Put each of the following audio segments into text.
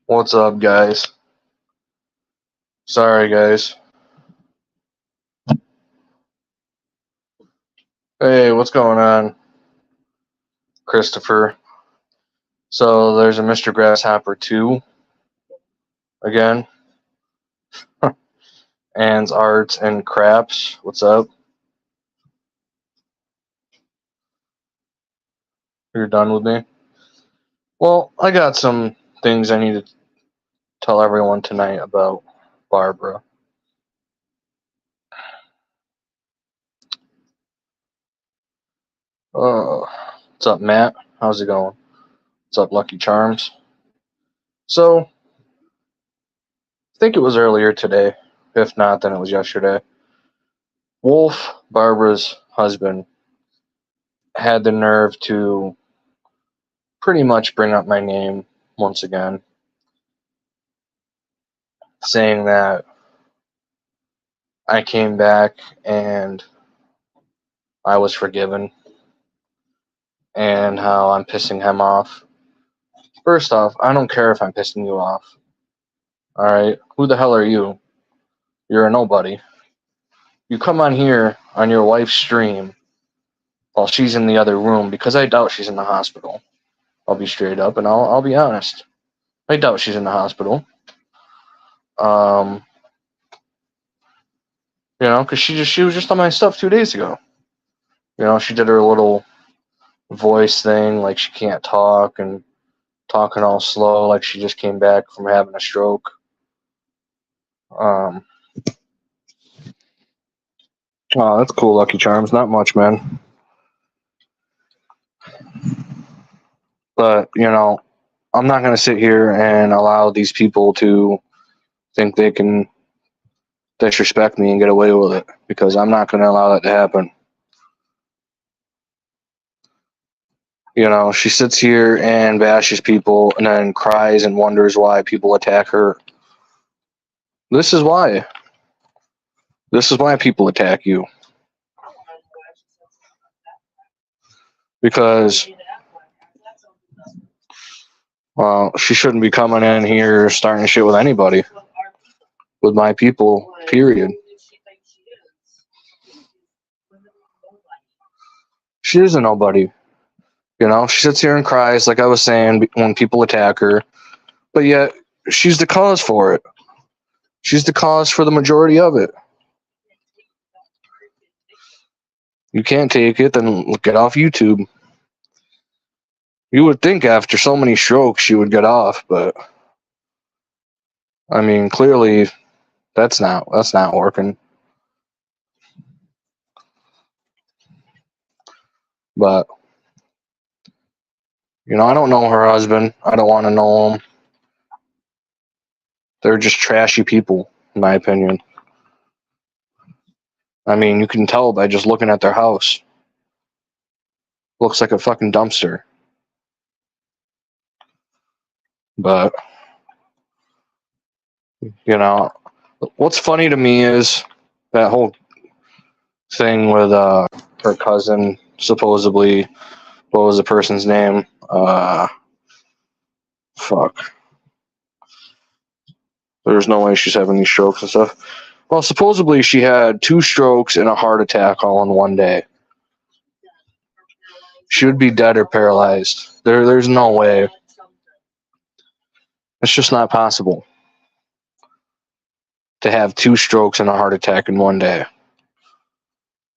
What's up, guys? Sorry, guys. Hey, what's going on, Christopher? So there's a Mr. Grasshopper 2 again. Ann's Arts and Craps. What's up? You're done with me? Well, I got some things I need to tell everyone tonight about Barbara. What's up, Matt? How's it going? What's up, Lucky Charms? So, I think it was earlier today. If not, then it was yesterday. Wolf, Barbara's husband, had the nerve to pretty much bring up my name once again, saying that I came back and I was forgiven and how I'm pissing him off. First off, I don't care if I'm pissing you off. Alright? Who the hell are you? You're a nobody. You come on here on your wife's stream while she's in the other room, because I doubt she's in the hospital. I'll be straight up and I'll be honest. I doubt she's in the hospital. Because she was just on my stuff 2 days ago. She did her little voice thing, like she can't talk and talking all slow, like she just came back from having a stroke. Oh, that's cool, Lucky Charms. Not much, man. But, I'm not going to sit here and allow these people to think they can disrespect me and get away with it, because I'm not going to allow that to happen. She sits here and bashes people and then cries and wonders why people attack her. This is why. This is why people attack you. Because, well, she shouldn't be coming in here starting shit with anybody. With my people, period. She is a nobody. She sits here and cries, like I was saying, when people attack her. But yet, she's the cause for it. She's the cause for the majority of it. You can't take it, then get off YouTube. You would think after so many strokes she would get off, but I mean, clearly that's not working. But I don't know her husband. I don't want to know him. They're just trashy people, in my opinion. I mean, you can tell by just looking at their house. Looks like a fucking dumpster. But, what's funny to me is that whole thing with her cousin, supposedly. What was the person's name? Fuck. There's no way she's having these strokes and stuff. Well, supposedly she had 2 strokes and a heart attack all in one day. She would be dead or paralyzed. There's no way. It's just not possible to have 2 strokes and a heart attack in one day.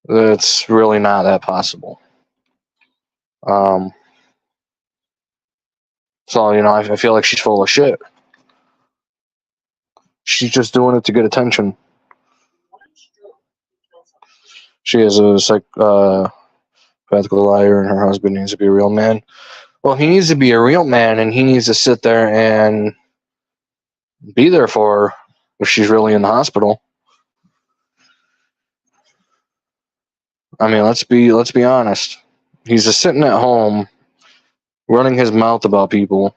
It's really not that possible. So, I feel like she's full of shit. She's just doing it to get attention. She is a pathological liar, and her husband needs to be a real man. Well, he needs to be a real man, and he needs to sit there and be there for her if she's really in the hospital. I mean, let's be honest. He's just sitting at home, running his mouth about people,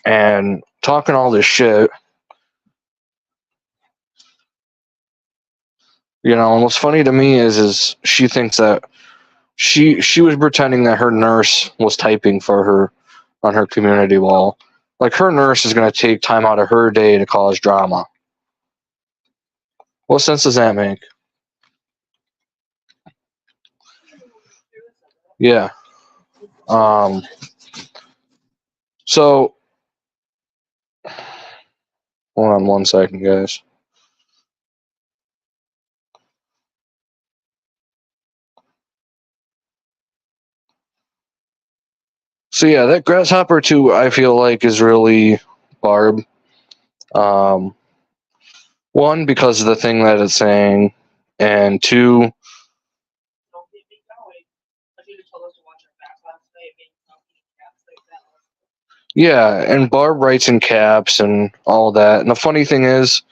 and talking all this shit. And what's funny to me is she thinks that she was pretending that her nurse was typing for her on her community wall. Like, her nurse is going to take time out of her day to cause drama. What sense does that make? Yeah. So, hold on 1 second, guys. So yeah, that grasshopper too, I feel like is really Barb. One, because of the thing that it's saying, and two, yeah, and Barb writes in caps and all that. And the funny thing is,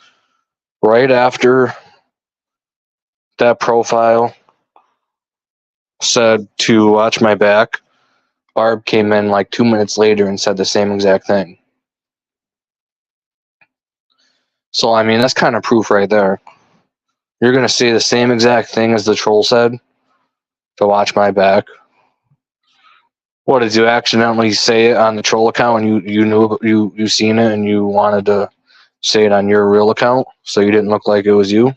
right after that profile said to watch my back, Barb came in like 2 minutes later and said the same exact thing. So, I mean, that's kind of proof right there. You're going to say the same exact thing as the troll said to watch my back. What, did you accidentally say it on the troll account and you knew you seen it and you wanted to say it on your real account so you didn't look like it was you?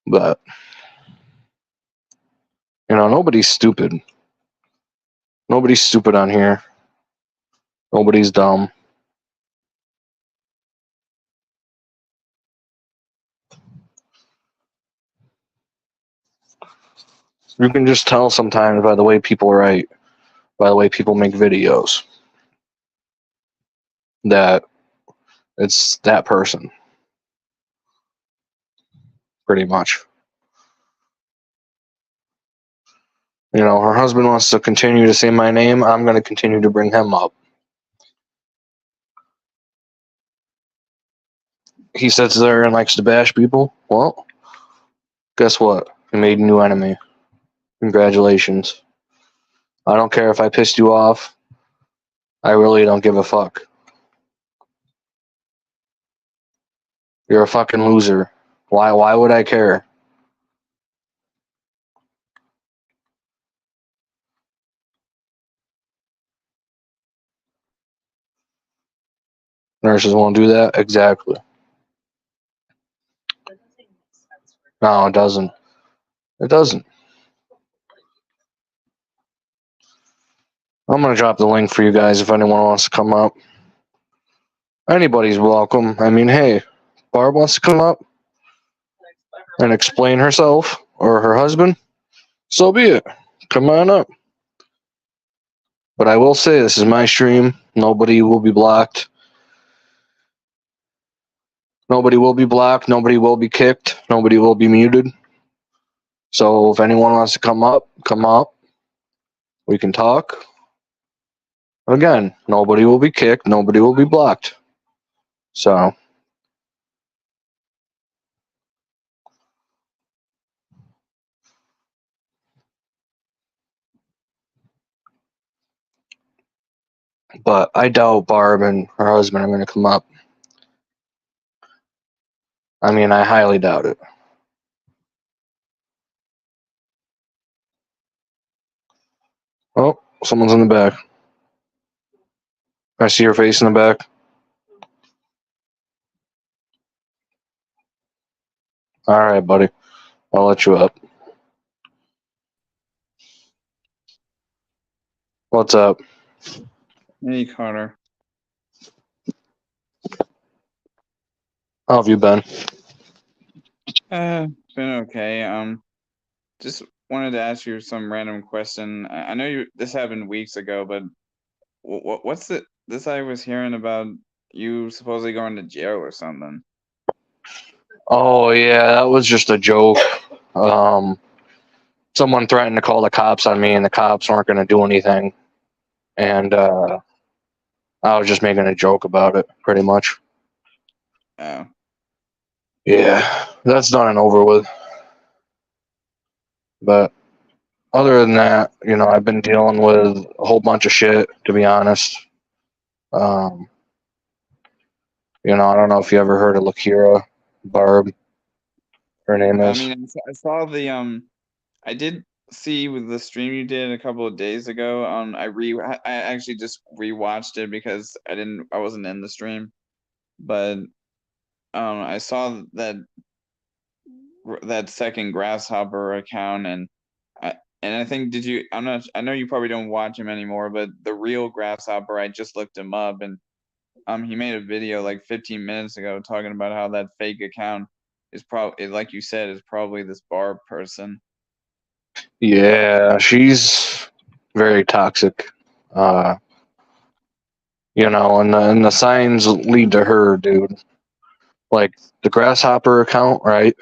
But, you know, nobody's stupid. Nobody's stupid on here. Nobody's dumb. You can just tell sometimes by the way people write, by the way people make videos, that it's that person. Pretty much. You know, her husband wants to continue to say my name. I'm going to continue to bring him up. He sits there and likes to bash people. Well, guess what? He made a new enemy. Congratulations. I don't care if I pissed you off. I really don't give a fuck. You're a fucking loser. Why would I care? Nurses won't do that? Exactly. No, it doesn't. It doesn't. I'm going to drop the link for you guys if anyone wants to come up. Anybody's welcome. I mean, hey, Barb wants to come up and explain herself or her husband. So be it. Come on up. But I will say, this is my stream. Nobody will be blocked. Nobody will be blocked. Nobody will be kicked. Nobody will be muted. So if anyone wants to come up, come up. We can talk. Again, nobody will be kicked. Nobody will be blocked. So, but I doubt Barb and her husband are going to come up. I mean, I highly doubt it. Oh, someone's in the back. I see your face in the back. All right, buddy. I'll let you up. What's up? Hey, Carter. How have you been? Been okay. Just wanted to ask you some random question. I know this happened weeks ago, but what's this I was hearing about you supposedly going to jail or something? Oh, yeah, that was just a joke. Someone threatened to call the cops on me, and the cops weren't going to do anything. And I was just making a joke about it, pretty much. Oh. Yeah, that's done and over with. But other than that, you know, I've been dealing with a whole bunch of shit, to be honest. You know, I don't know if you ever heard of Laakira55, Barb. Her name I is. mean, I saw the I did see with the stream you did a couple of days ago. I actually just rewatched it because I wasn't in the stream, but I saw that second grasshopper account, and I think I know you probably don't watch him anymore, but the real grasshopper, I just looked him up, and he made a video like 15 minutes ago talking about how that fake account is probably, like you said, is probably this barb person. Yeah, she's very toxic. Uh, and the signs lead to her, dude. Like the grasshopper account, right?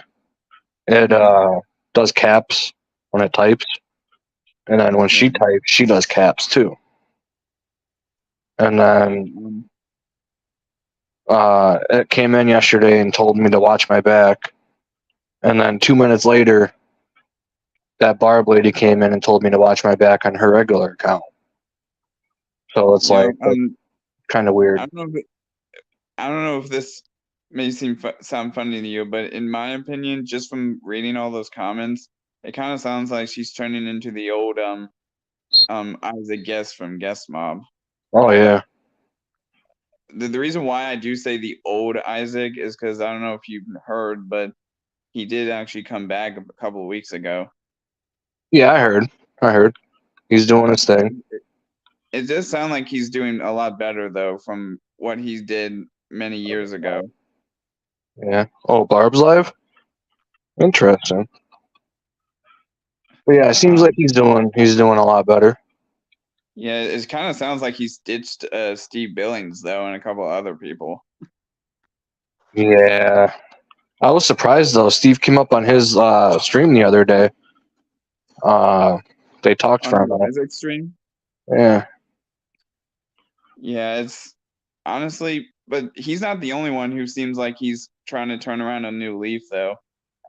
It Mm-hmm. does caps when it types, and then when Yeah. she types, she does caps too. And then Um, it came in yesterday and told me to watch my back, and then 2 minutes later, that barb lady came in and told me to watch my back on her regular account. So it's you know, like kind of I weird. don't know if I don't know if this may sound funny to you, but in my opinion, just from reading all those comments, it kind of sounds like she's turning into the old Isaac Guest from Guest Mob. Oh yeah, The reason why I do say the old Isaac is because I don't know if you've heard, but he did actually come back a couple of weeks ago. yeah. I heard. He's doing his thing. It does sound like he's doing a lot better though from what he did many years ago. Yeah. Oh, Barb's live. Interesting. But yeah, it seems like Um, he's doing a lot better. yeah, it kind of sounds like he's ditched Steve Billings though and a couple other people. Yeah. I was surprised though. Steve came up on his stream the other day. Uh, they talked On for a the minute. Isaac stream. Yeah. Yeah, it's honestly, but he's not the only one who seems like he's trying to turn around a new leaf, though.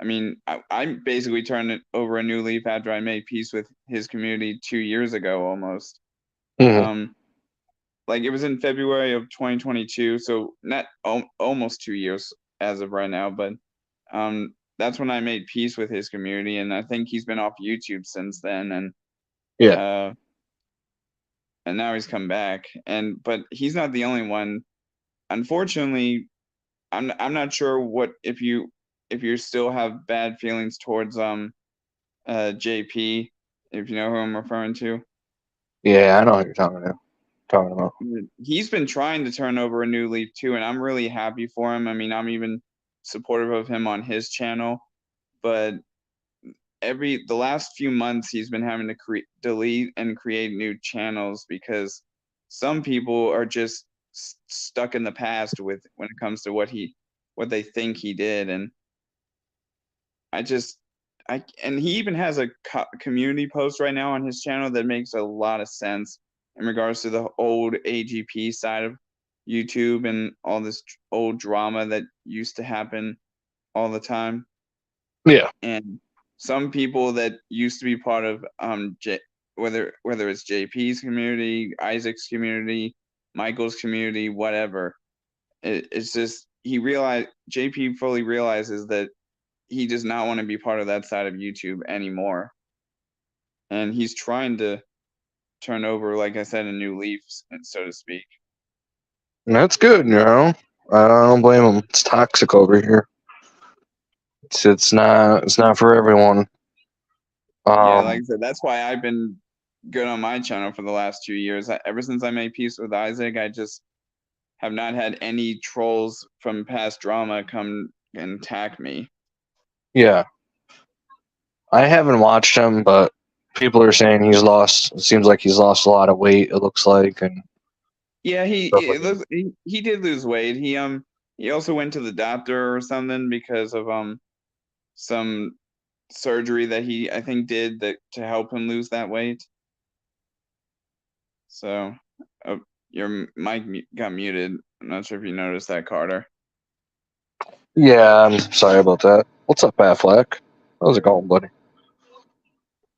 I mean, I basically turned it over a new leaf after I made peace with his community 2 years ago almost. Hmm. Um, like it was in February of 2022, so not almost 2 years as of right now, but that's when I made peace with his community, and I think he's been off YouTube since then, Yeah. uh, and now he's come back, but he's not the only one. Unfortunately, I'm not sure what if you still have bad feelings towards JP, if you know who I'm referring to. Yeah. I know what you're talking about. He's been trying to turn over a new leaf too, and I'm really happy for him. I mean, I'm even supportive of him on his channel, but the last few months he's been having to delete and create new channels because some people are just stuck in the past with when it comes to what they think he did, and I just and he even has a community post right now on his channel that makes a lot of sense in regards to the old AGP side of YouTube and all this old drama that used to happen all the time. Yeah. And some people that used to be part of whether it's JP's community, Isaac's community, Michael's community, whatever, it's just JP fully realizes that he does not want to be part of that side of YouTube anymore. And he's trying to turn over, like I said, a new leaf, so to speak. And that's good. I don't blame him. It's toxic over here. It's not for everyone. Yeah, like Um. I said, that's why I've been good on my channel for the last 2 years. Ever since I made peace with Isaac, I just have not had any trolls from past drama come and attack me. Yeah. I haven't watched him, but people are saying he's lost. It seems like he's lost a lot of weight. It looks like, and Yeah, stuff like that. he did lose weight. He also went to the doctor or something because of some surgery that he I think did that to help him lose that weight. So, oh, your mic got muted. I'm not sure if you noticed that, Carter. Yeah, I'm sorry about that. What's up, Affleck? How's it going, buddy?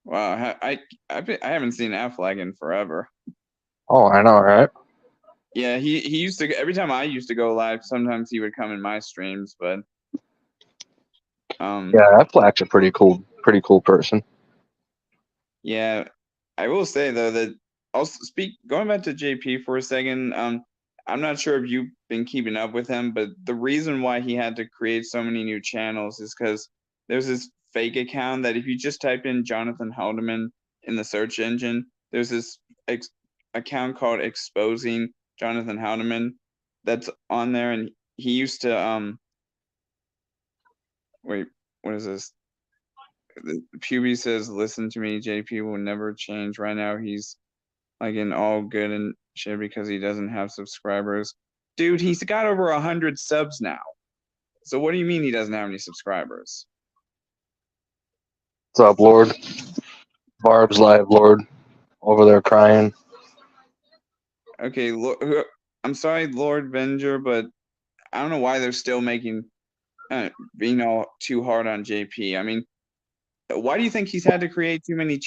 Wow, I haven't seen Affleck in forever. Oh, I know, right? Yeah, he used to every time I used to go live. Sometimes he would come in my streams, but Yeah, Affleck's a pretty cool person. Yeah, I will say though that also speak going back to JP for a second. I'm not sure if you've been keeping up with him, but the reason why he had to create so many new channels is because there's this fake account that if you just type in Jonathan Haldeman in the search engine, there's this account called Exposing Jonathan Haldeman that's on there, and he used to wait, what is this? Puby says, "Listen to me, JP will never change. Right now, he's like in all good and shit because he doesn't have subscribers. Dude, he's got over 100 subs now. So what do you mean he doesn't have any subscribers? What's up, Lord? Barb's live, Lord, over there crying. Okay, I'm sorry, Lord Venger, but I don't know why they're still making being all too hard on JP. I mean, why do you think he's had to create too many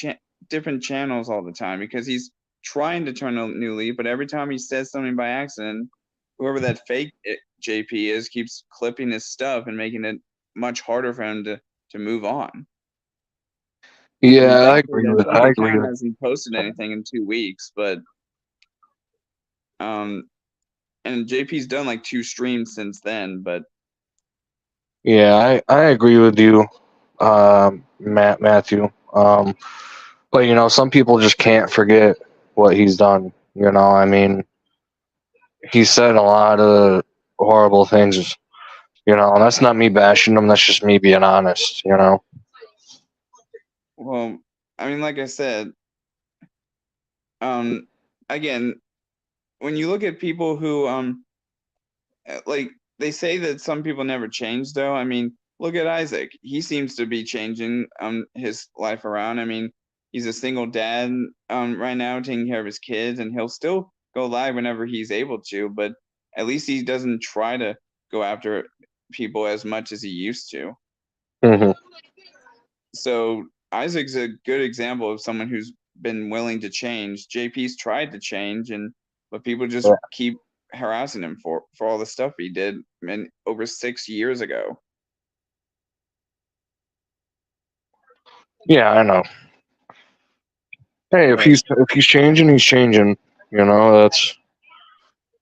different channels all the time? Because he's trying to turn a new leaf, but every time he says something by accident, whoever that fake JP is keeps clipping his stuff and making it much harder for him to move on. I Yeah, mean, I thankfully agree that with. fake I agree account with. hasn't posted anything in 2 weeks, but um, and JP's done like 2 streams since then, but Yeah, I agree with you, Matthew. But some people just can't forget what he's done. I mean, he said a lot of horrible things. And that's not me bashing him. That's just me being honest. well, I mean, like I said, um, again, when you look at people who like they say that some people never change though. I mean, look at Isaac. He seems to be changing his life around. I mean, he's a single dad right now taking care of his kids, and he'll still go live whenever he's able to, but at least he doesn't try to go after people as much as he used to. Hmm. So Isaac's a good example of someone who's been willing to change. JP's tried to change, and but people just Yeah. keep harassing him for all the stuff he did over 6 years ago. Yeah, I know. Hey, if But he's changing, he's changing.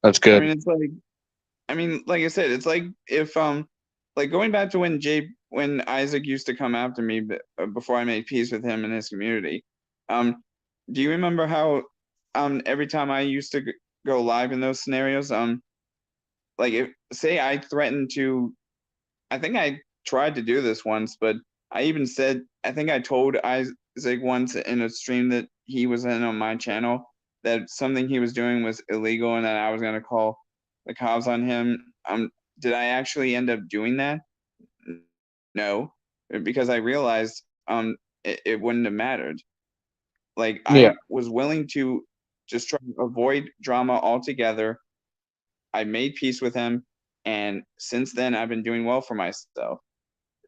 That's I good. mean, it's like I mean, like I said, it's like if like going back to when Isaac used to come after me before I made peace with him and his community. Um, do you remember how every time I used to go live in those scenarios, like if say I threatened to I think I tried to do this once, but I even said I think I told Isaac once in a stream that he was in on my channel that something he was doing was illegal and that I was gonna call the cops on him. Did I actually end up doing that? No, because I realized it wouldn't have mattered. Like Yeah. I was willing to just try to avoid drama altogether. I made peace with him, and since then I've been doing well for myself.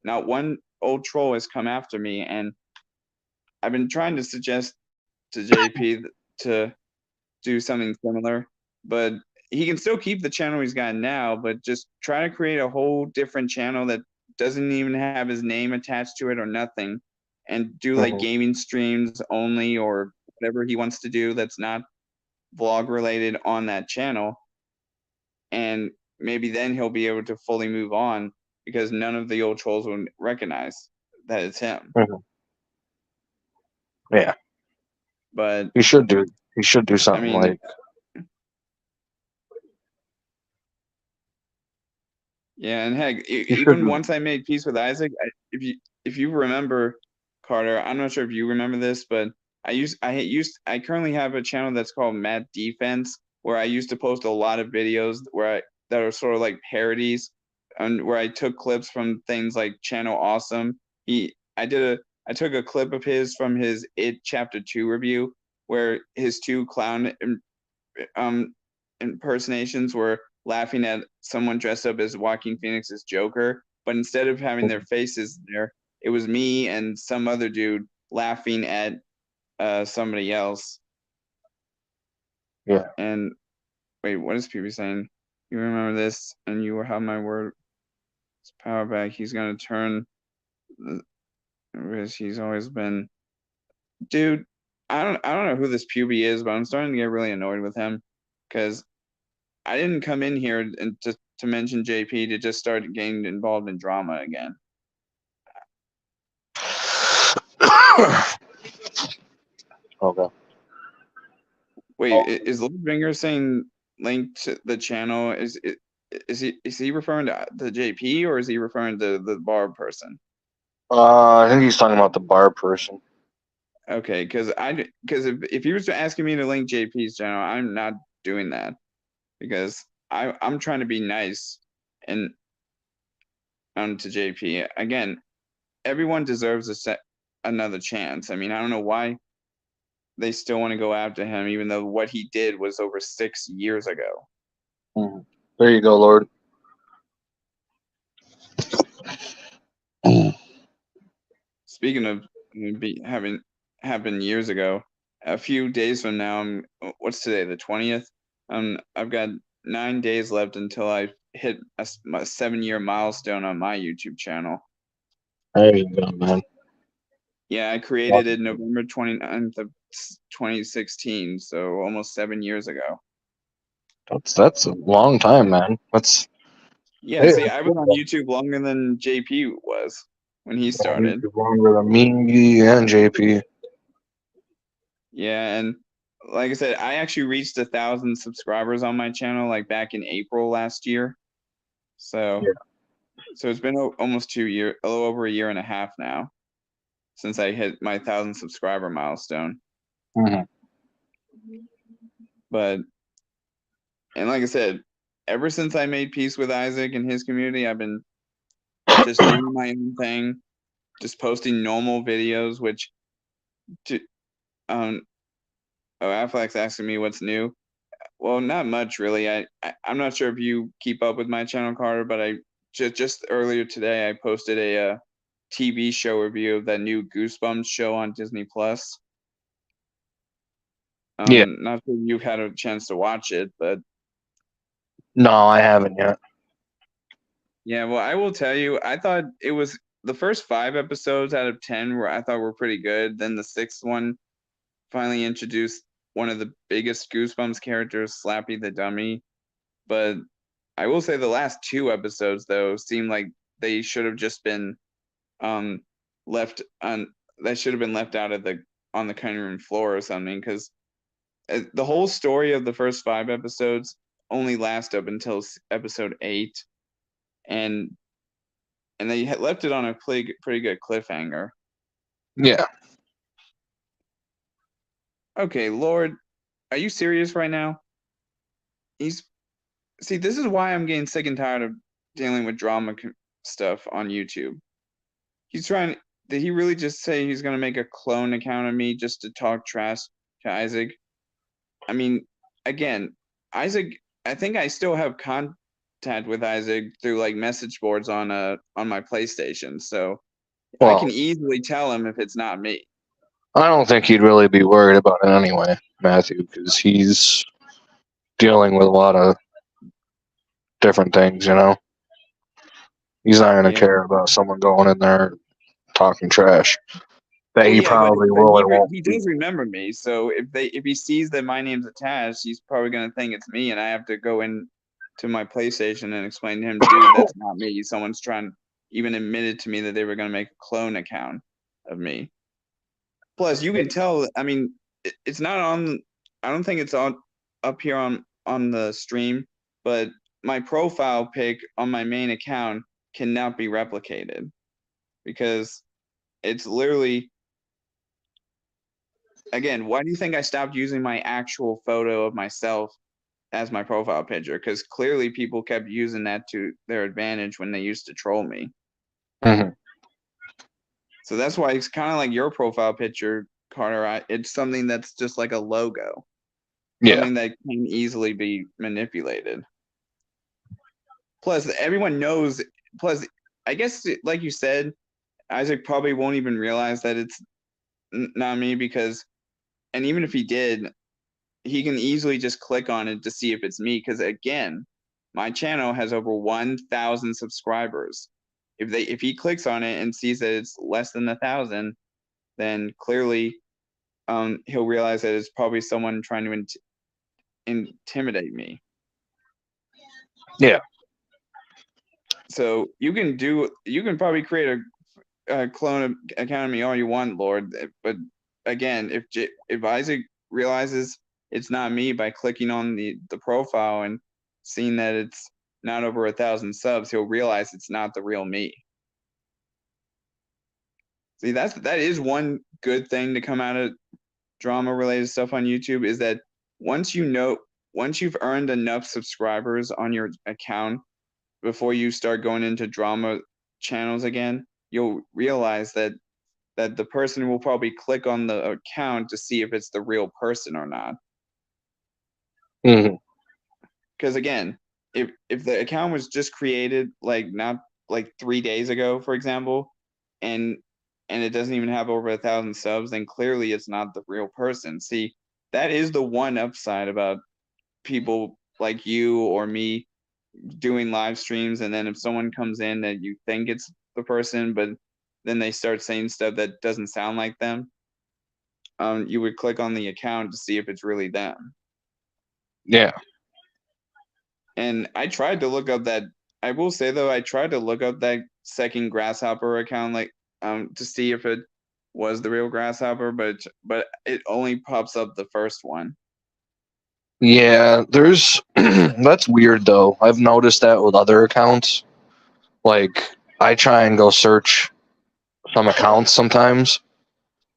Not one old troll has come after me, and I've been trying to suggest to JP to do something similar, but he can still keep the channel he's got now, but just try to create a whole different channel that doesn't even have his name attached to it or nothing, and do like Hmm. gaming streams only or whatever he wants to do that's not vlog related on that channel, and maybe then he'll be able to fully move on because none of the old trolls will recognize that it's him. Hmm. Yeah. But He should do. He should do I something mean, like. yeah, and heck, He should even do. once I made peace with Isaac, if you remember, Carter, I'm not sure if you remember this, but I currently have a channel that's called Mad Defense, where I used to post a lot of videos that are sort of like parodies, and where I took clips from things like Channel Awesome. I took a clip of his from his It Chapter 2 review, where his two clown um impersonations were laughing at someone dressed up as Joaquin Phoenix's Joker, but instead of having their Mhm. faces there, it was me and some other dude laughing at somebody else. Yeah. And wait, what is PB saying? You remember this, and you will have my word. It's power back. He's gonna turn, which he's always been. Dude, I don't know who this puby is, but I'm starting to get really annoyed with him because I didn't come in here and to mention JP to just start getting involved in drama again. Okay. Wait, is Little Finger saying link to the channel? Is he referring to the JP or is he referring to the barb person? I think he's talking about the bar person. Okay, because if he was asking me to link JP's channel, I'm not doing that because I'm trying to be nice and to JP again. Everyone deserves another chance. I mean, I don't know why they still want to go after him, even though what he did was over 6 years ago. Mhm. There you go, Lord. Speaking of having happened years ago, a few days from now, what's today, the 20th? I've got 9 days left until I hit my 7-year milestone on my YouTube channel. There you go, man. Yeah, I created it November 29th of 2016, so almost 7 years ago. That's a long time, man. Yeah, Hey, see, I was on YouTube longer than JP was when he started. longer than me and JP. Yeah, and like I said, I actually reached 1,000 subscribers on my channel like back in April last year. So, Yeah. so it's been almost 2 years, a little over a year and a half now since I hit my 1,000 subscriber milestone. Mhm. But, and like I said, ever since I made peace with Isaac and his community, I've been just doing my own thing, just posting normal videos, which to oh, Affleck's asking me what's new. Well, not much really. I'm not sure if you keep up with my channel, Carter, but I just earlier today I posted a TV show review of that new Goosebumps show on Disney Plus. Yeah. Not sure you've had a chance to watch it, but No, I haven't yet. yeah. Well, I will tell you, I thought it was the first 5 episodes out of 10 were I thought were pretty good. Then the sixth one finally introduced one of the biggest Goosebumps characters, Slappy the Dummy. But I will say the last 2 episodes though seem like they should have just been um left on that should have been left out of the on the cutting room floor or something because the whole story of the first 5 episodes only last up until episode 8 and they had left it on a pretty good cliffhanger. Yeah. Okay, Lord, are you serious right now? He's See, this is why I'm getting sick and tired of dealing with drama stuff on YouTube. He's trying. Did he really just say he's gonna make a clone account of me just to talk trash to Isaac? I mean, again, Isaac. I think I still have contact with Isaac through like message boards on my PlayStation, so I can Well, easily tell him if it's not me. I don't think he'd really be worried about it anyway, Matthew, because he's dealing with a lot of different things, you know? He's not going to Yeah. care about someone going in there talking trash. That Well, he yeah, probably but will or won't he be. does remember me. So if he sees that my name's attached, he's probably gonna think it's me, and I have to go in to my PlayStation and explain to him, dude, that's not me. Someone's trying even admitted to me that they were gonna make a clone account of me. Plus, you can tell. I mean, it's not on. I don't think it's on up here on the stream, but my profile pic on my main account cannot be replicated because it's literally again, why do you think I stopped using my actual photo of myself as my profile picture? Because clearly people kept using that to their advantage when they used to troll me. Mhm. So that's why it's kind of like your profile picture, Carter. It's something that's just like a logo, Yeah. something that can easily be manipulated. Plus, everyone knows. Plus, I guess, like you said, Isaac probably won't even realize that it's not me because, and even if he did, he can easily just click on it to see if it's me because again my channel has over 1,000 subscribers. If he clicks on it and sees that it's less than 1,000, then clearly he'll realize that it's probably someone trying to intimidate me. Yeah. So you can probably create a clone account of me all you want, Lord. But again, if Isaac realizes it's not me by clicking on the profile and seeing that it's not over 1,000 subs, he'll realize it's not the real me. See, that is one good thing to come out of drama related stuff on YouTube, is that once you've earned enough subscribers on your account before you start going into drama channels again, you'll realize that the person will probably click on the account to see if it's the real person or not. Mm-hmm. Because again, if the account was just created not 3 days ago, for example, and it doesn't even have over 1,000 subs, then clearly it's not the real person. See, that is the one upside about people like you or me doing live streams, and then if someone comes in that you think it's the person, but then they start saying stuff that doesn't sound like them, you would click on the account to see if it's really them. Yeah. And I tried to look up that. I will say though, I tried to look up that second grasshopper account, to see if it was the real grasshopper, but it only pops up the first one. Yeah, there's that's weird though. I've noticed that with other accounts. Like I try and go search some accounts sometimes,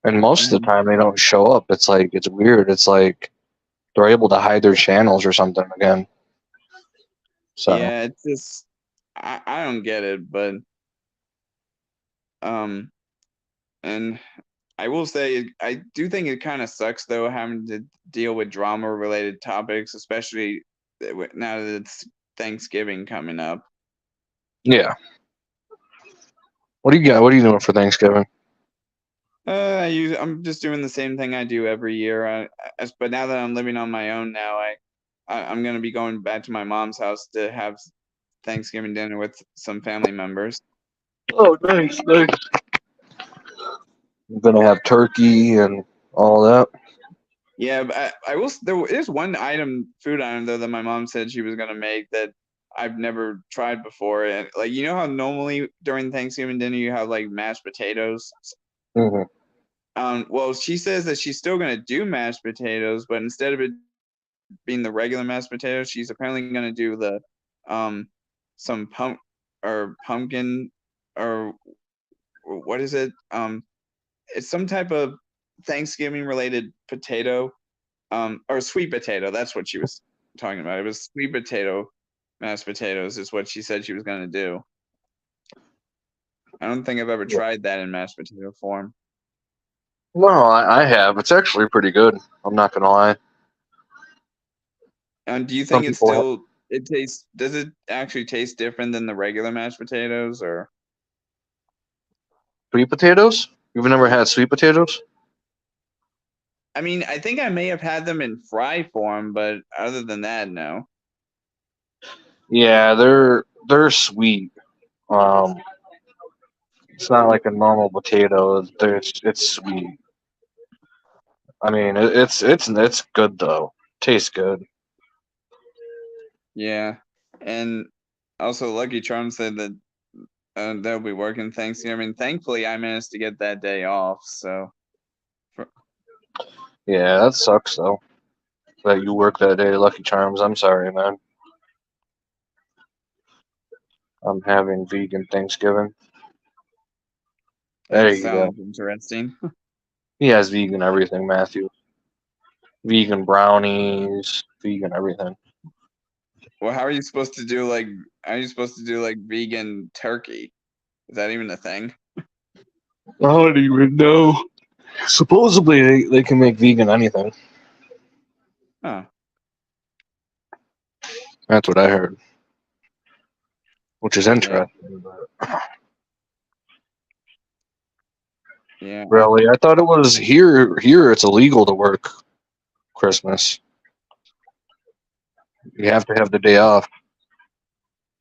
and most of the time they don't show up. It's like it's weird. It's like they're able to hide their channels or something again. So Yeah, it's just I don't get it, but and I will say I do think it kind of sucks though, having to deal with drama related topics, especially now that it's Thanksgiving coming up. yeah. What do you got? What are you doing for Thanksgiving? I'm just doing the same thing I do every year. But now that I'm living on my own now, I'm gonna be going back to my mom's house to have Thanksgiving dinner with some family members. Oh, nice, nice. I'm gonna have turkey and all that. Yeah, but I will. There is one food item though, that my mom said she was gonna make that I've never tried before. And you know how normally during Thanksgiving dinner you have mashed potatoes. Mm-hmm. Well, she says that she's still gonna do mashed potatoes, but instead of it being the regular mashed potatoes, she's apparently gonna do the some pumpkin, or what is it? It's some type of Thanksgiving related potato, or sweet potato. That's what she was talking about. It was sweet potato mashed potatoes is what she said she was gonna do. I don't think I've ever Yeah. tried that in mashed potato form. No, I have. It's actually pretty good. I'm not gonna lie. And do you Some think people have does it actually taste different than the regular mashed potatoes, or? sweet potatoes. You've never had sweet potatoes? I mean, I think I may have had them in fry form, but other than that, no. Yeah, they're sweet. Um, it's not like a normal potato. It's sweet. I mean, it's good though. Tastes good. Yeah. And also Lucky Charms said that they'll be working Thanksgiving. Thankfully, I managed to get that day off. So, Yeah, that sucks though. That you work that day, Lucky Charms. I'm sorry, man. I'm having vegan Thanksgiving. that There you go. sounds interesting. He has vegan everything, Matthew. Vegan brownies, vegan everything. Well, how are you supposed to do are you supposed to do vegan turkey? Is that even a thing? I don't even know. Supposedly they can make vegan anything. Huh. That's what I heard, which is Yeah. interesting. But Yeah. really, I thought it was here. Here, it's illegal to work Christmas. You have to have the day off.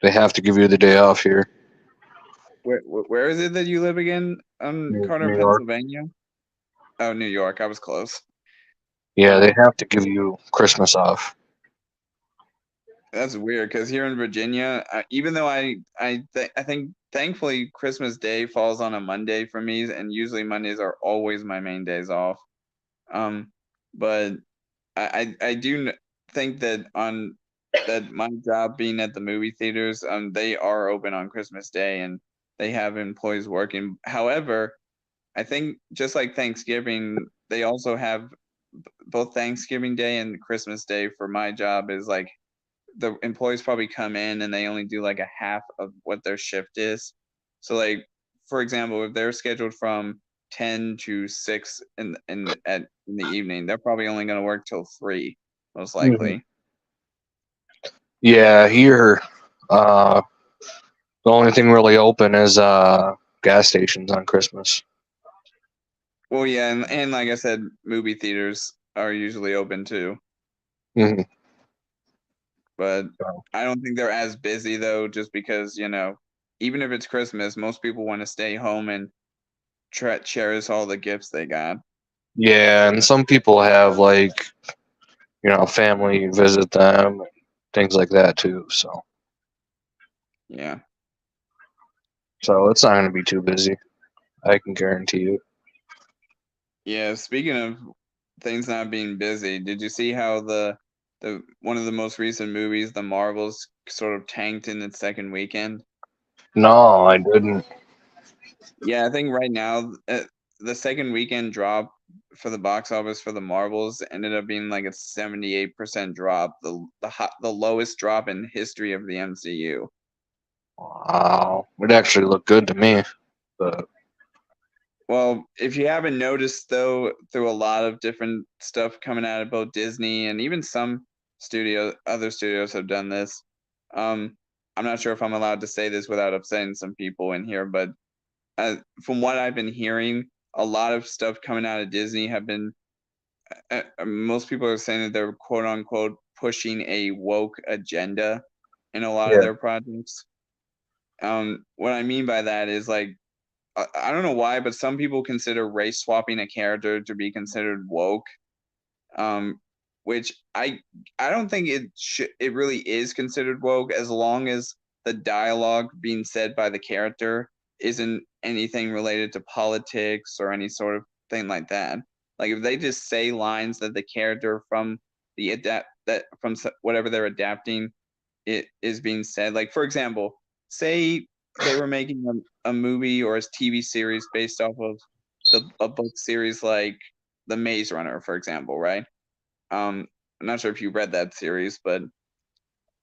They have to give you the day off here. Where is it that you live again? New Carter, York. Pennsylvania. Oh, New York. I was close. Yeah, they Um, have to give you Christmas off. that's weird because here in Virginia, even though I think thankfully Christmas Day falls on a Monday for me, and usually Mondays are always my main days off. Um, but I do think that on that my job being at the movie theaters, they are open on Christmas Day and they have employees working. However, I think just like Thanksgiving, they also have both Thanksgiving Day and Christmas Day for my job is like the employees probably come in and they only do like a half of what their shift is. So like for example, if they're scheduled from 10 to 6 in the evening, they're probably only going to work till 3 most Hmm. likely. Yeah, here, uh, the only thing really open is gas stations on Christmas. Well, yeah, and like I said, movie theaters are usually open too, Hmm. but So, I don't think they're as busy though just because, even if it's Christmas, most people want to stay home and cherish all the gifts they got. yeah, and some people have like family visit them, and things like that too. Yeah. So it's not going to be too busy. I can guarantee you. Yeah, speaking of things not being busy, did you see how the one of the most recent movies, The Marvels, sort of tanked in its second weekend? No, I didn't. Yeah, I think right now the second weekend drop for the box office for The Marvels ended up being like a 78% drop, the lowest drop in history of the MCU. Wow, it actually looked good to me. But Well, if you haven't noticed though, through a lot of different stuff coming out of both Disney and even some other studios have done this. Um, I'm not sure if I'm allowed to say this without upsetting some people in here, but from what I've been hearing, a lot of stuff coming out of Disney have been. Most people are saying that they're quote unquote pushing a woke agenda in a lot of yeah, their projects. What I mean by that is like I don't know why, but some people consider race swapping a character to be considered woke. Um, which I don't think it really is considered woke as long as the dialogue being said by the character isn't anything related to politics or any sort of thing like that. Like if they just say lines that the character from the adapt that from whatever they're adapting it is being said. Like for example, say they were making a movie or a TV series based off of a book series like The Maze Runner, for example, right? I'm not sure if you read that series,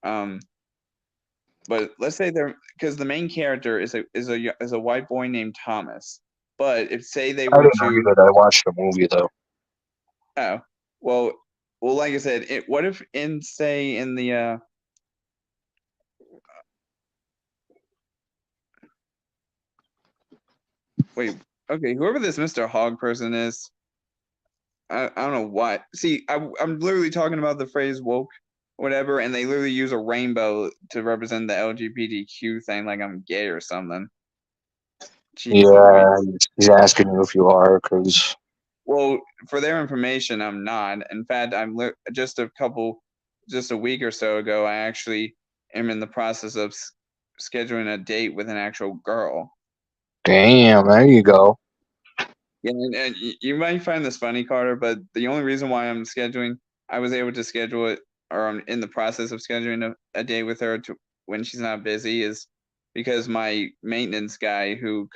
um, but let's say they're because the main character is a white boy named Thomas. But if say they I were didn't read to it. I watched the movie though. oh well well like I said, what if in say in the wait okay whoever this Mr. Hog person is, I don't know why. See, I'm literally talking about the phrase woke, whatever, and they literally use a rainbow to represent the LGBTQ thing, like I'm gay or something. Jeez Yeah, Louise. he's asking you if you are, because Well, for their information, I'm not. In fact, just a week or so ago, I actually am in the process of scheduling a date with an actual girl. damn, there you go. Yeah, and you might find this funny, Carter, but the only reason why I was able to schedule it, or I'm in the process of scheduling a day with her when she's not busy, is because my maintenance guy who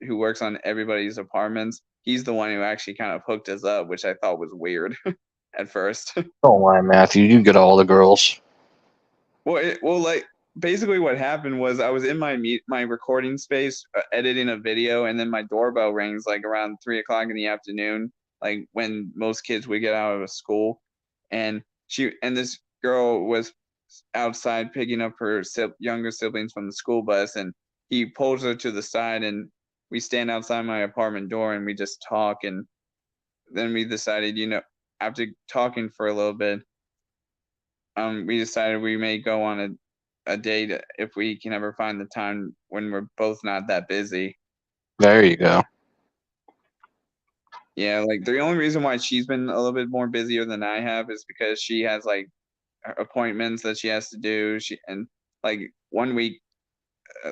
works on everybody's apartments, he's the one who actually kind of hooked us up, which I thought was weird at first. Don't lie, Matthew. You get all the girls. Like basically what happened was I was in my recording space editing a video, and then my doorbell rings like around 3 o'clock in the afternoon, like when most kids would get out of school, and this girl was outside picking up her younger siblings from the school bus, and he pulls her to the side, and we stand outside my apartment door, and we just talk, and then we decided, after talking for a little bit, we decided we may go on a date if we can ever find the time when we're both not that busy. There you go. Yeah, like the only reason why she's been a little bit more busier than I have is because she has like appointments that she has to do. And like 1 week,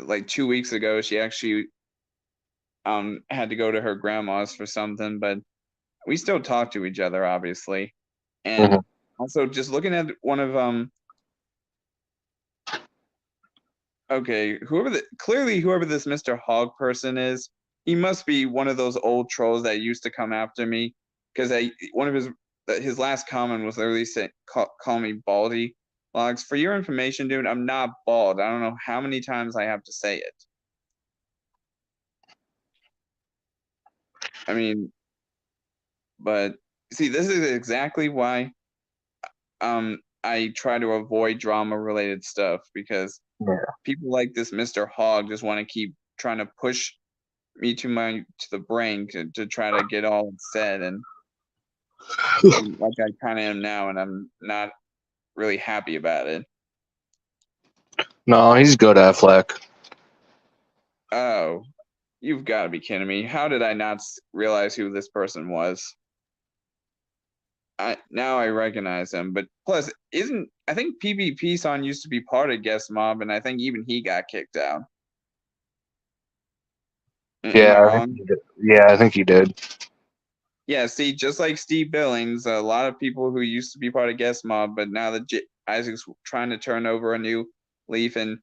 like 2 weeks ago, she actually had to go to her grandma's for something, but we still talk to each other, obviously. And also just looking at one of okay, whoever this Mr. Hog person is, he must be one of those old trolls that used to come after me, because one of his last comment was literally saying, call me Baldy Logs. For your information, dude, I'm not bald. I don't know how many times I have to say it. I mean, but see, this is exactly why I try to avoid drama related stuff, because people like this Mr. Hog just want to keep trying to push me to the brink to try to get all said, and like I kind of am now, and I'm not really happy about it. No, he's good, Affleck. Oh, you've got to be kidding me. How did I not realize who this person was? Now I recognize him, but plus, I think PvP Son used to be part of Guest Mob, and I think even he got kicked out. Am I wrong? I think he did. Yeah, see, just like Steve Billings, a lot of people who used to be part of Guest Mob, but now that Isaac's trying to turn over a new leaf and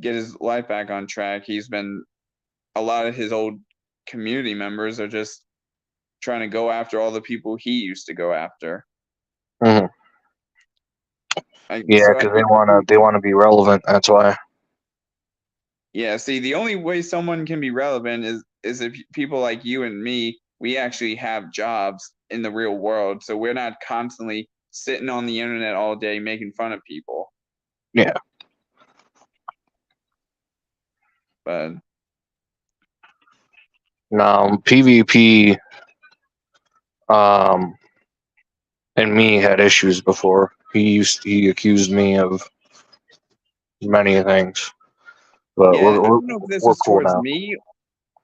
get his life back on track, a lot of his old community members are just trying to go after all the people he used to go after. Yeah, because they want to be relevant. That's why. Yeah, see, the only way someone can be relevant is if people like you and me, we actually have jobs in the real world, so we're not constantly sitting on the internet all day making fun of people. Yeah. But now PvP and me had issues before. He accused me of many things, but yeah, I don't know if this we're was cool towards now. me.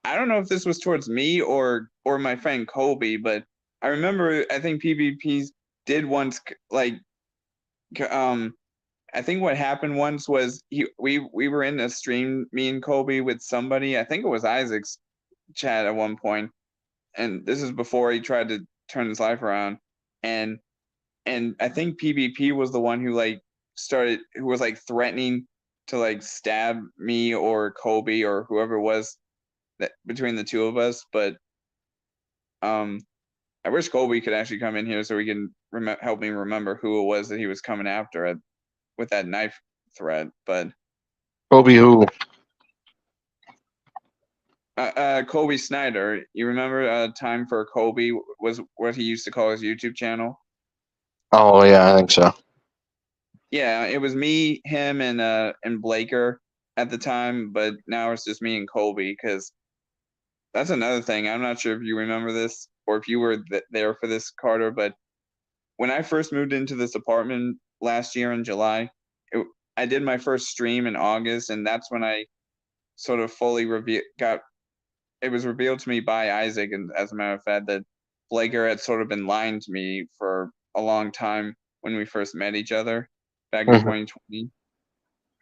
I don't know if this was towards me or my friend Colby, but I remember I think PvPs did once like I think what happened once was we were in a stream, me and Colby, with somebody. I think it was Isaac's chat at one point, and this is before he tried to turn his life around. And I think PvP was the one who who was like threatening to like stab me or Colby or whoever it was that between the two of us. But I wish Colby could actually come in here so he can help me remember who it was that he was coming after with that knife threat. But Kobe who? Colby Snyder. You remember Time for Colby was what he used to call his YouTube channel? Oh yeah, I think so. Yeah, it was me, him, and Blaker at the time, but now it's just me and Colby, because that's another thing. I'm not sure if you remember this or if you were there for this, Carter, but when I first moved into this apartment last year in July, I did my first stream in August, and that's when I sort of fully it was revealed to me by Isaac, and as a matter of fact, that Blaker had sort of been lying to me for a long time when we first met each other back in 2020.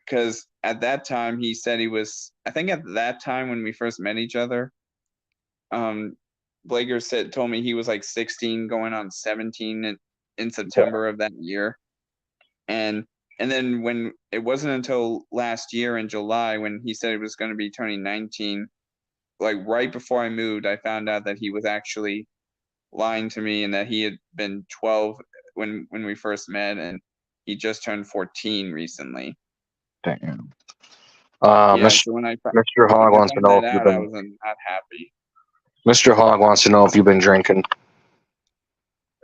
Because at that time he said I think at that time when we first met each other, Blaker told me he was like 16 going on 17 in September of that year. And then when it wasn't until last year in July when he said he was going to be turning 19, like right before I moved, I found out that he was actually lying to me and that he had been 12 when we first met, and he just turned 14 recently. Damn. Yeah, so Mr. Hog wants to know if you've been. I was not happy. Mr. Hog wants to know if you've been drinking.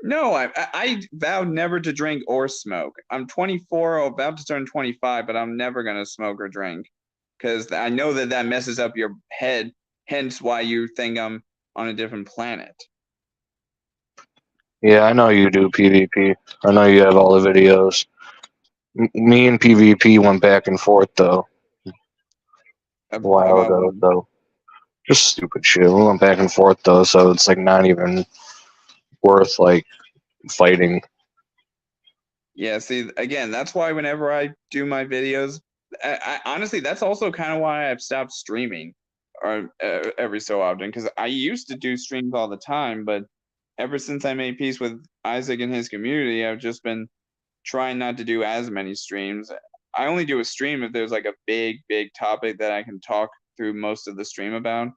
No, I vowed never to drink or smoke. I'm 24, about to turn 25, but I'm never gonna smoke or drink, because I know that messes up your head. Hence, why you think I'm on a different planet. Yeah, I know you do PvP. I know you have all the videos. Me and PvP went back and forth though a while ago. So Just stupid shit. We went back and forth though, so it's like not even worth like fighting. Yeah, see, again, that's why whenever I do my videos, I honestly, that's also kind of why I've stopped streaming or every so often, because I used to do streams all the time, but ever since I made peace with Isaac and his community, I've just been trying not to do as many streams. I only do a stream if there's like a big topic that I can talk through most of the stream about.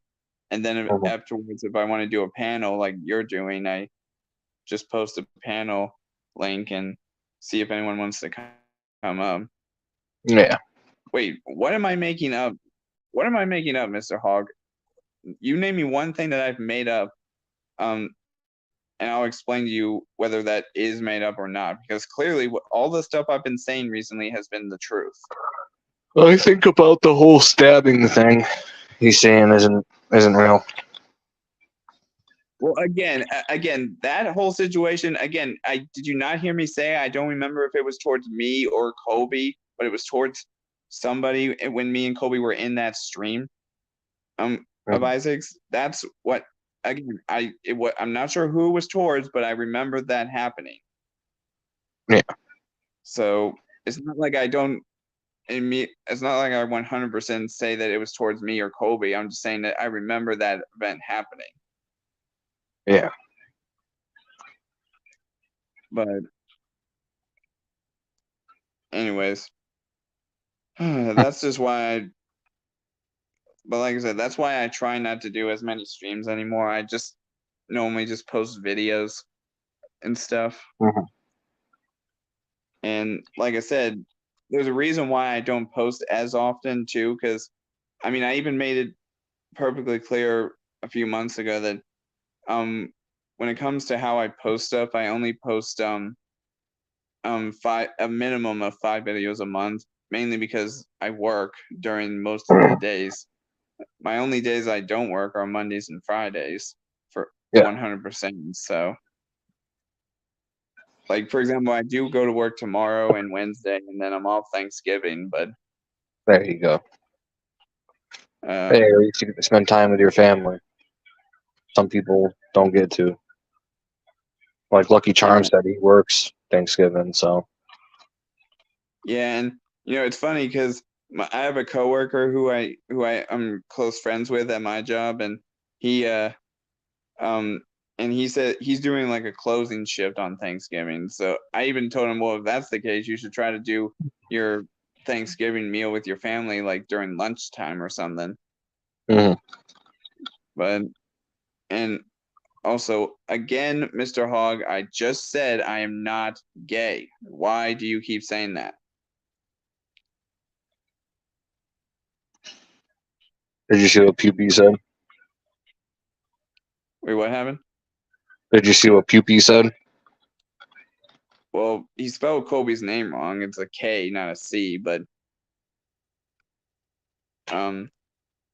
And then Mhm. afterwards, if I want to do a panel like you're doing, I just post a panel link and see if anyone wants to come up. Yeah. Wait, what am I making up? What am I making up, Mr. Hogg? You name me one thing that I've made up, um, and I'll explain to you whether that is made up or not. Because clearly, all the stuff I've been saying recently has been the truth. I think about the whole stabbing thing he's saying isn't real. Well, again, that whole situation. Again, I did you not hear me say? I don't remember if it was towards me or Kobe, but it was towards somebody when me and Kobe were in that stream. Of Mhm. Isaac's. That's what. Again, I'm not sure who it was towards, but I remember that happening. Yeah. So it's not like I don't. It's not like I 100% say that it was towards me or Kobe. I'm just saying that I remember that event happening. Yeah. But anyways, that's just why I. But like I said, that's why I try not to do as many streams anymore. I just normally just post videos and stuff. Mhm. And like I said, there's a reason why I don't post as often too, because I mean I even made it perfectly clear a few months ago that when it comes to how I post stuff, I only post a minimum of 5 videos a month, mainly because I work during most of the days. My only days I don't work are Mondays and Fridays for Yeah. 100%. So like for example, I do go to work tomorrow and Wednesday, and then I'm off Thanksgiving, but There you go. uh Hey, at least you get to spend time with your family. Some people don't get to. Like Lucky yeah. Charms said, he works Thanksgiving, so. Yeah, and it's funny because I have a coworker who I'm close friends with at my job, and he um and he said he's doing like a closing shift on Thanksgiving. So I even told him, well, if that's the case, you should try to do your Thanksgiving meal with your family like during lunchtime or something. Mhm. But and also again, Mr. Hogg, I just said I am not gay. Why do you keep saying that? Did you see what Puppy said? Wait, what happened? Did you see what Puppy said? Well, he spelled Kobe's name wrong. It's a K, not a C, but um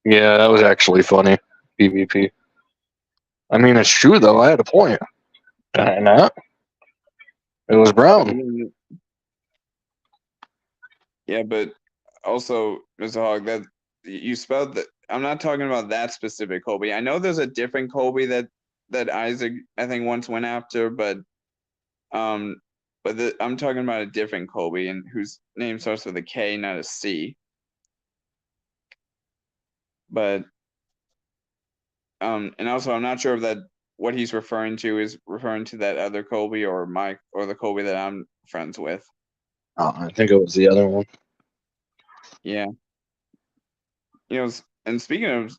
Yeah, that was actually funny. PvP. I mean, it's true though. I had a point. Not. It was Brown. yeah, but also, Mr. Hogg, that you spelled that. I'm not talking about that specific Kobe. I know there's a different Kobe that Isaac I think once went after, um, I'm talking about a different Kobe and whose name starts with a K, not a C. But and also I'm not sure if that what he's referring to is referring to that other Kobe or the Kobe that I'm friends with. Oh, I think it was the other one. Yeah, and speaking of,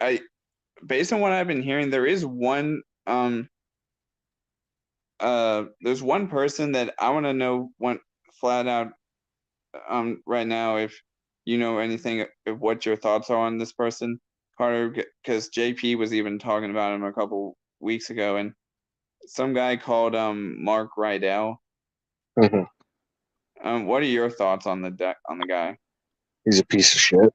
I based on what I've been hearing, there's one person that I want to know one flat out right now if you know anything of what your thoughts are on this person, Carter, because JP was even talking about him a couple weeks ago, and some guy called Mark Rydell. Hmm. What are your thoughts on the guy? He's a piece of shit.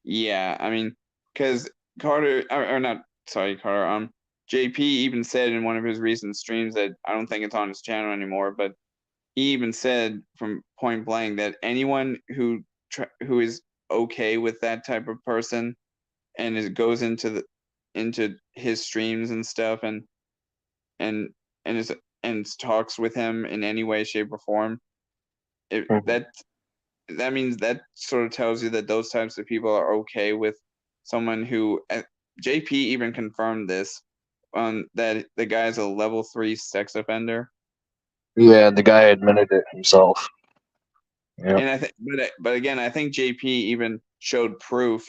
Yeah, I mean, because Carter, or not, sorry, Carter. JP even said in one of his recent streams that I don't think it's on his channel anymore, but he even said from point blank that anyone who is okay with that type of person and it goes into his streams and stuff, and and is and talks with him in any way, shape, or form, Mhm. that means that sort of tells you that those types of people are okay with someone who JP even confirmed this, that the guy's a level 3 sex offender. Yeah, the guy admitted it himself. Yeah. And I think, but again, I think JP even showed proof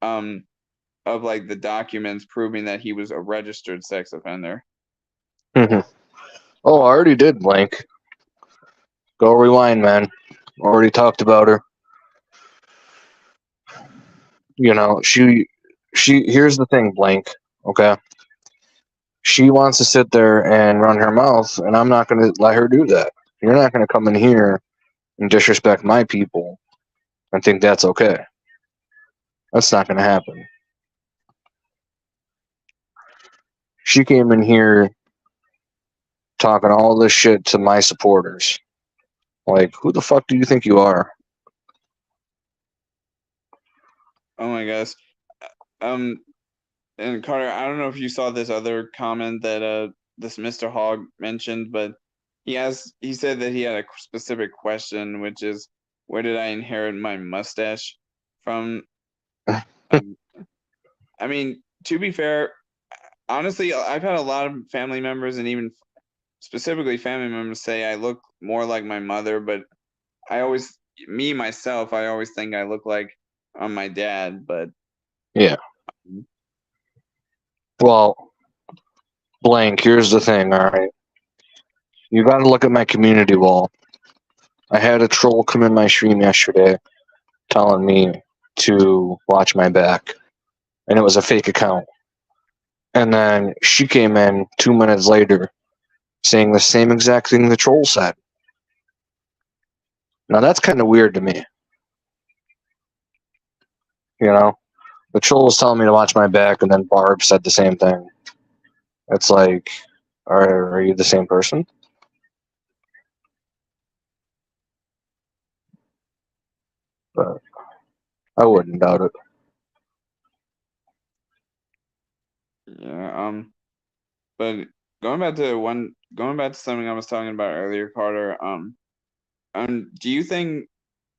um of like the documents proving that he was a registered sex offender. Mhm. Oh, I already did, Blank. Go rewind, man. Already talked about her. You know, she. Here's the thing, Blank. Okay, she wants to sit there and run her mouth, and I'm not going to let her do that. You're not going to come in here and disrespect my people and think that's okay. That's not going to happen. She came in here talking all this shit to my supporters. Like, who the fuck do you think you are? Oh my gosh. Um, and Carter, I don't know if you saw this other comment that this Mr. Hogg mentioned, but he said that he had a specific question, which is, where did I inherit my mustache from? Um, I mean, to be fair, honestly, I've had a lot of family members and even specifically family members say I look more like my mother, but I always, me myself, I always think I look like my dad, but Yeah. Well, Blank, here's the thing, alright? You gotta look at my community wall. I had a troll come in my stream yesterday telling me to watch my back, and it was a fake account. And then she came in 2 minutes later saying the same exact thing the troll said. Now that's kind of weird to me. You know, the troll was telling me to watch my back, and then Barb said the same thing. It's like, are you the same person? But I wouldn't doubt it. yeah. But going back to something I was talking about earlier, Carter. Do you think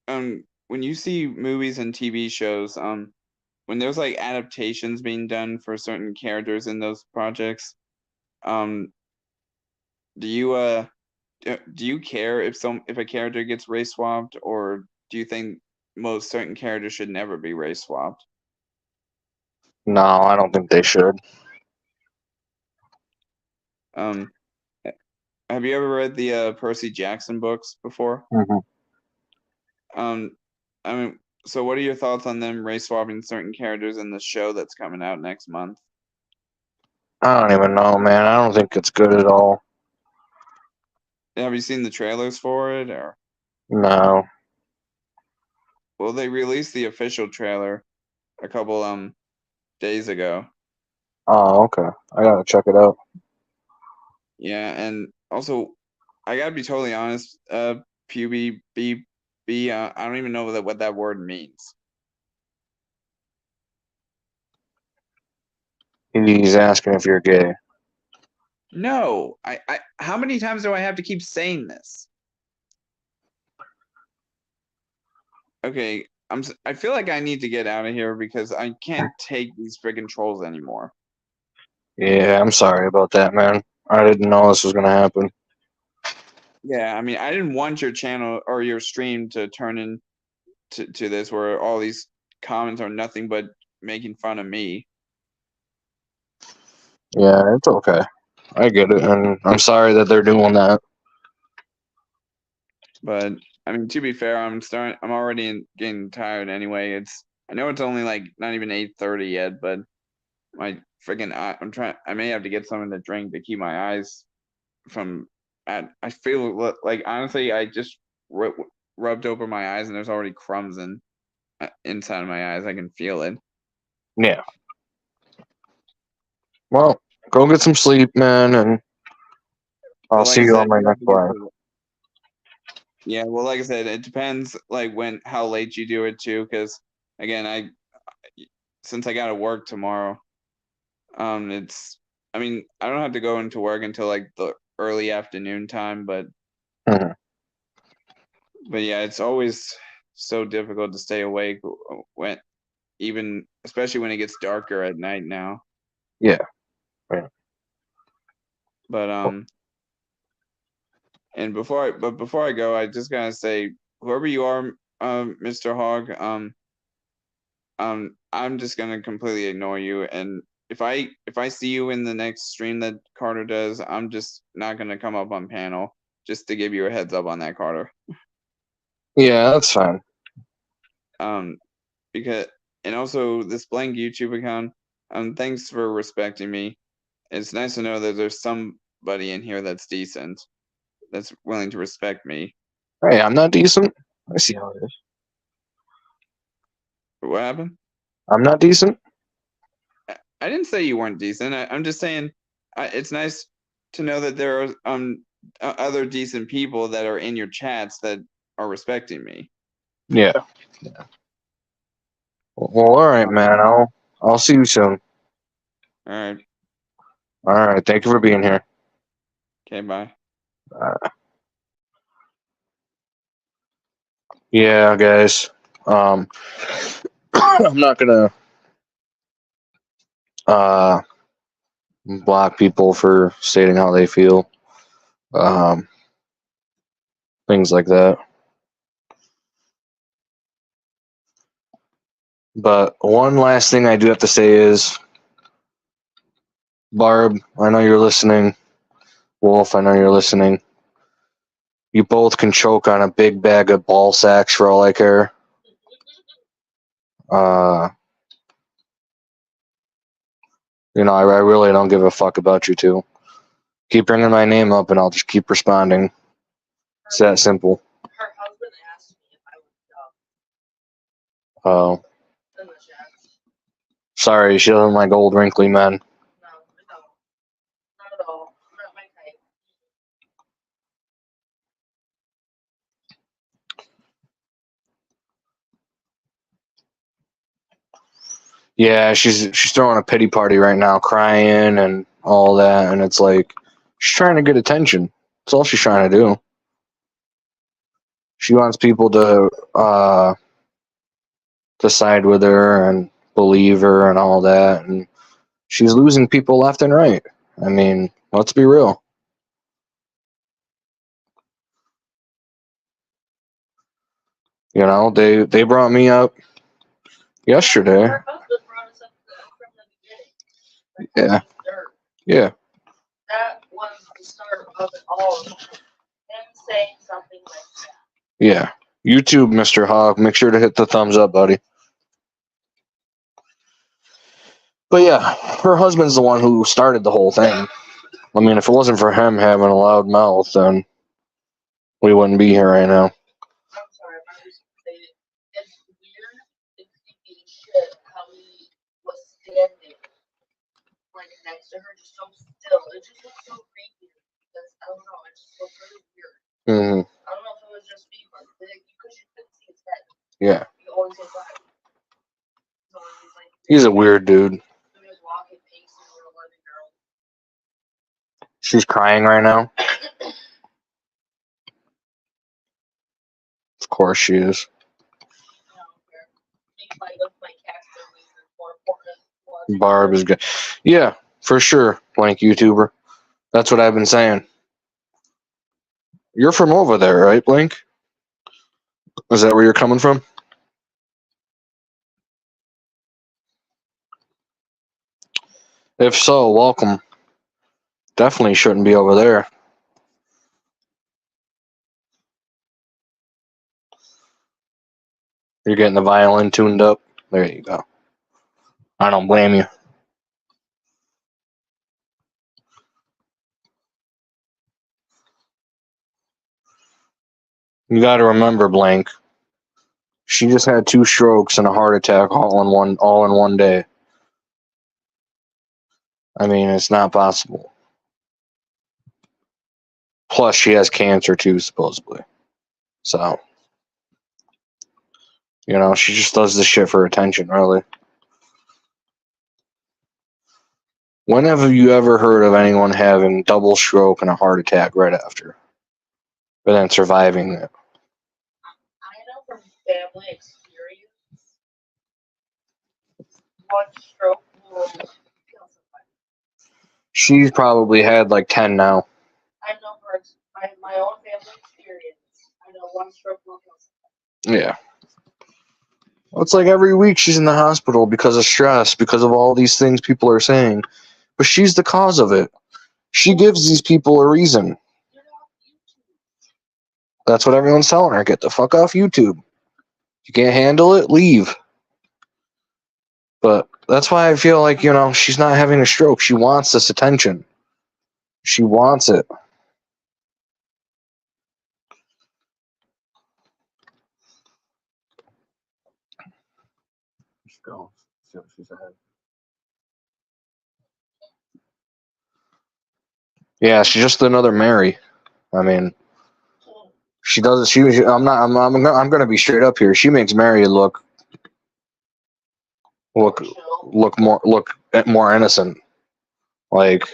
when you see movies and TV shows, when there's like adaptations being done for certain characters in those projects, um, do you do you care if a character gets race swapped, or do you think most certain characters should never be race swapped? No, I don't think they should. Um, have you ever read the Percy Jackson books before? Hmm. Um, I mean, so what are your thoughts on them race swapping certain characters in the show that's coming out next month? I don't even know, man. I don't think it's good at all. Have you seen the trailers for it, or No. well, they released the official trailer a couple days ago. Oh, okay. I gotta check it out. Yeah, and also I gotta be totally honest, PUBB, I don't even know what that word means. He's asking if you're gay. No, how many times do I have to keep saying this? Okay, I feel like I need to get out of here because I can't take these freaking trolls anymore. Yeah, I'm sorry about that, man. I didn't know this was gonna happen. Yeah, I mean, I didn't want your channel or your stream to turn into this where all these comments are nothing but making fun of me. Yeah, it's okay. I get it, and I'm sorry that they're doing that. But I mean, to be fair, I'm already getting tired anyway. I know it's only like not even 8:30 yet, but my freaking I may have to get something to drink to keep my eyes from. I feel like honestly, I just rubbed over my eyes and there's already crumbs inside of my eyes. I can feel it. Yeah. Well, go get some sleep, man, and I'll Well, like see I you said, on my you have next to get live. to. Yeah, well, like I said, it depends like how late you do it too, because again, since I gotta work tomorrow, I mean, I don't have to go into work until like the early afternoon time, but Mhm. yeah, it's always so difficult to stay awake when especially when it gets darker at night now. Yeah. Right. But and before I go, I just gotta say, whoever you are, Mr. Hogg, I'm just gonna completely ignore you, and if I see you in the next stream that Carter does, I'm just not gonna come up on panel, just to give you a heads up on that, Carter. Yeah, that's fine. Because and also this blank YouTube account, thanks for respecting me. It's nice to know that there's somebody in here that's decent, that's willing to respect me. Hey, I'm not decent. I see how it is. What happened? I'm not decent. I didn't say you weren't decent. I'm just saying it's nice to know that there are other decent people that are in your chats that are respecting me. Yeah. Yeah. Well, all right, man. I'll see you soon. All right. All right. Thank you for being here. Okay. Bye. Yeah, guys. I'm not gonna uh block people for stating how they feel. Um, things like that. But one last thing I do have to say is, Barb, I know you're listening. Wolf, I know you're listening. You both can choke on a big bag of ball sacks for all I care. Uh, I really don't give a fuck about you two. Keep bringing my name up, and I'll just keep responding. It's that simple. Her husband asked me if I would Oh, in the chat. sorry, she doesn't like old wrinkly men. No, I don't. Not at all. Not my type. Yeah, she's throwing a pity party right now, crying and all that, and it's like she's trying to get attention. That's all she's trying to do. She wants people to side with her and believe her and all that, and she's losing people left and right. I mean, let's be real. They brought me up yesterday. Her husband brought us up from the beginning. Yeah. Dirt. Yeah. That was the start of it all. Him saying something like that. Yeah. YouTube, Mr. Hogg, make sure to hit the thumbs up, buddy. But yeah, her husband's the one who started the whole thing. I mean, if it wasn't for him having a loud mouth, then we wouldn't be here right now. I'm sorry, my restated. It's weird and creepy as shit how he was standing like next to her just so still. It just looks so creepy because I don't know, it just looks really weird. Mm-hmm. I don't know if it was just me, but because you couldn't see his head. Yeah. You always look like he's a weird dude. He was walking pacing with a 11-year-old. She's crying right now. Of course she is. Barb is good. Yeah, for sure. Blank YouTuber. That's what I've been saying. You're from over there, right, Blank? Is that where you're coming from? If so, welcome. Definitely shouldn't be over there. You're getting the violin tuned up. There you go. I don't blame you. You got to remember, Blank. She just had 2 strokes and a heart attack all in one day. I mean, it's not possible. Plus, she has cancer too, supposedly. So, she just does this shit for attention, really. When have you ever heard of anyone having double stroke and a heart attack right after, but then surviving it? I know from family experience, one stroke will kill somebody. She's probably had like 10 now. I know for my own family experience, I know one stroke will kill somebody. Yeah. Well, it's like every week she's in the hospital because of stress, because of all these things people are saying. But she's the cause of it. She gives these people a reason. You're off YouTube. That's what everyone's telling her. Get the fuck off YouTube. If you can't handle it, leave. But that's why I feel like, she's not having a stroke. She wants this attention. She wants it. Let's go. See what she's ahead. Yeah, she's just another Mary. I mean, she doesn't. I'm gonna be straight up here. She makes Mary look more innocent. Like,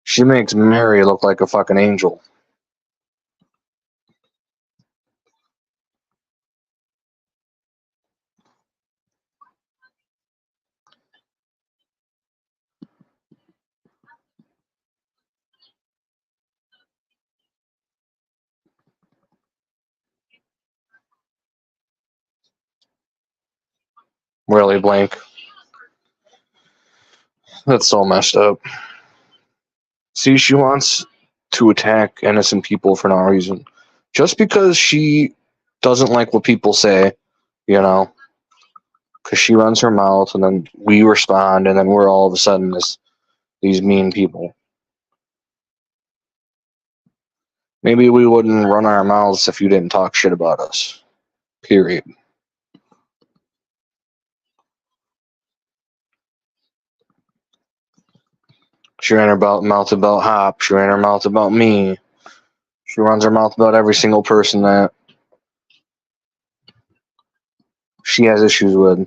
she makes Mary look like a fucking angel. Really, Blank. That's so messed up. See, she wants to attack innocent people for no reason. Just because she doesn't like what people say, because she runs her mouth and then we respond and then we're all of a sudden these mean people. Maybe we wouldn't run our mouths if you didn't talk shit about us. Period. She ran her mouth about Hop. She ran her mouth about me. She runs her mouth about every single person that she has issues with.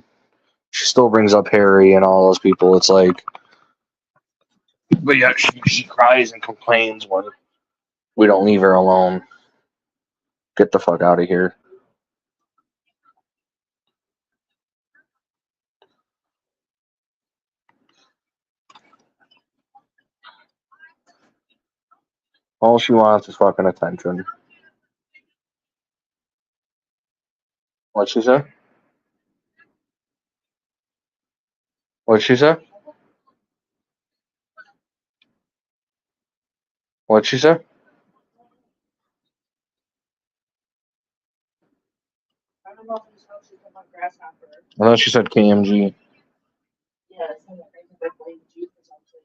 She still brings up Harry and all those people. It's like, but yeah, she cries and complains when we don't leave her alone. Get the fuck out of here. All she wants is fucking attention. What'd she say? What'd she say? What'd she say? I don't know if it's how she's about grasshopper. I thought she said K.M.G. Yeah, it's not that because I blame you for something.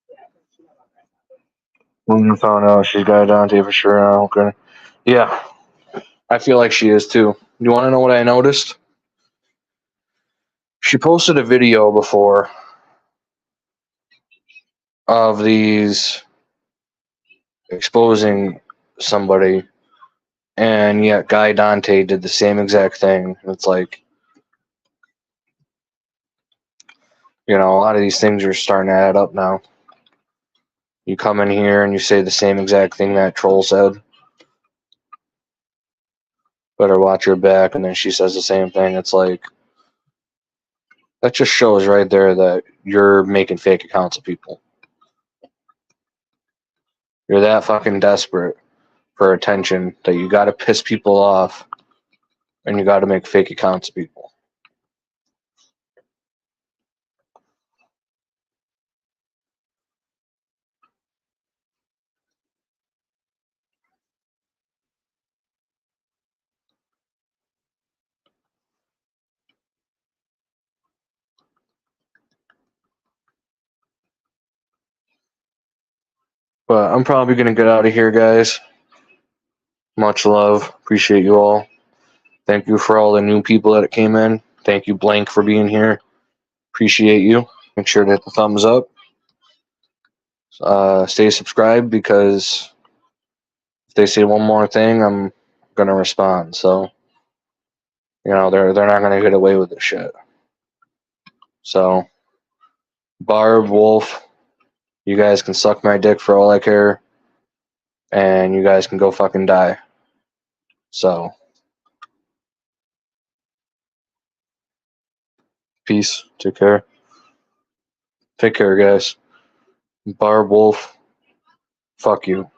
Yeah, she's about grasshopper. When you found out she's got Dante for sure. Okay. Yeah, I feel like she is too. You want to know what I noticed? She posted a video before of these exposing somebody, and yet Guy Dante did the same exact thing. It's like, a lot of these things are starting to add up now. You come in here and you say the same exact thing that troll said. Better watch your back, and then she says the same thing. It's like, that just shows right there that you're making fake accounts of people. You're that fucking desperate for attention that you got to piss people off and you got to make fake accounts of people. But I'm probably going to get out of here, guys. Much love. Appreciate you all. Thank you for all the new people that came in. Thank you, Blank, for being here. Appreciate you. Make sure to hit the thumbs up. Stay subscribed, because if they say one more thing, I'm going to respond. So You know, they're not gonna get away with this shit. So, Barb, Wolf, you guys can suck my dick for all I care, and you guys can go fucking die. So, peace. Take care. Take care, guys. Barb, Wolf, fuck you.